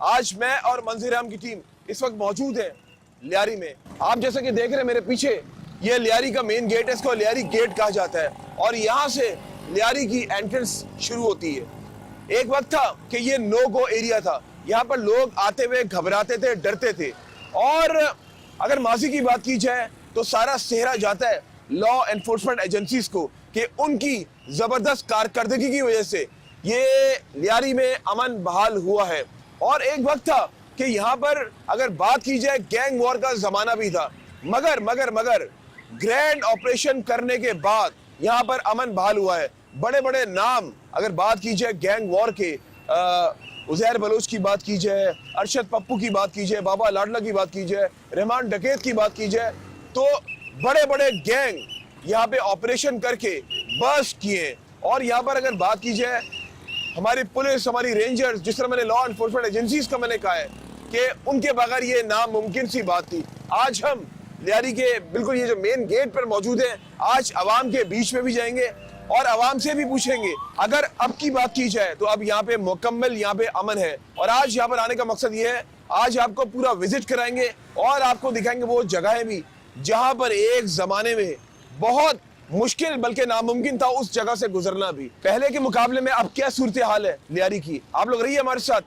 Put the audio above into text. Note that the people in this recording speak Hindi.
आज मैं और मंजीराम की टीम इस वक्त मौजूद है लियारी में। आप जैसा कि देख रहे हैं मेरे पीछे, ये लियारी का मेन गेट है, इसको लियारी गेट कहा जाता है और यहाँ से लियारी की एंट्रेंस शुरू होती है। एक वक्त था कि ये नो गो एरिया था, यहाँ पर लोग आते हुए घबराते थे, डरते थे। और अगर माजी की बात की जाए तो सारा सेहरा जाता है लॉ एनफोर्समेंट एजेंसीज को कि उनकी जबरदस्त कारकर्दगी की वजह से ये लियारी में अमन बहाल हुआ है। और एक वक्त था कि यहाँ पर अगर बात की जाए गैंग वॉर का जमाना भी था, मगर मगर मगर ग्रैंड ऑपरेशन करने के बाद यहाँ पर अमन बहाल हुआ है। बड़े बड़े नाम अगर बात की जाए गैंग वॉर के, उजैर बलोच की बात की जाए, अरशद पप्पू की बात की जाए, बाबा लाडला की बात की जाए, रहमान डकैत की बात की जाए, तो बड़े बड़े गैंग यहाँ पे ऑपरेशन करके बस्ट किए। और यहाँ पर अगर बात की जाए हमारी पुलिस, हमारी रेंजर्स, जिस तरह मैंने लॉ एनफोर्समेंट एजेंसीज का मैंने कहा है कि उनके बगैर ये नामुमकिन सी बात थी। आज हम लियारी के बिल्कुल ये जो मेन गेट पर मौजूद है, आज अवाम के बीच में भी जाएंगे और अवाम से भी पूछेंगे। अगर अब की बात की जाए तो अब यहाँ पे मुकम्मल यहाँ पे अमन है। और आज यहाँ पर आने का मकसद ये है, आज आपको पूरा विजिट कराएंगे और आपको दिखाएंगे वो जगहें भी जहां पर एक जमाने में बहुत मुश्किल बल्कि नामुमकिन था उस जगह से गुजरना भी। पहले के मुकाबले में अब क्या सूरत हाल है लियारी की, आप लोग रहिए हमारे साथ।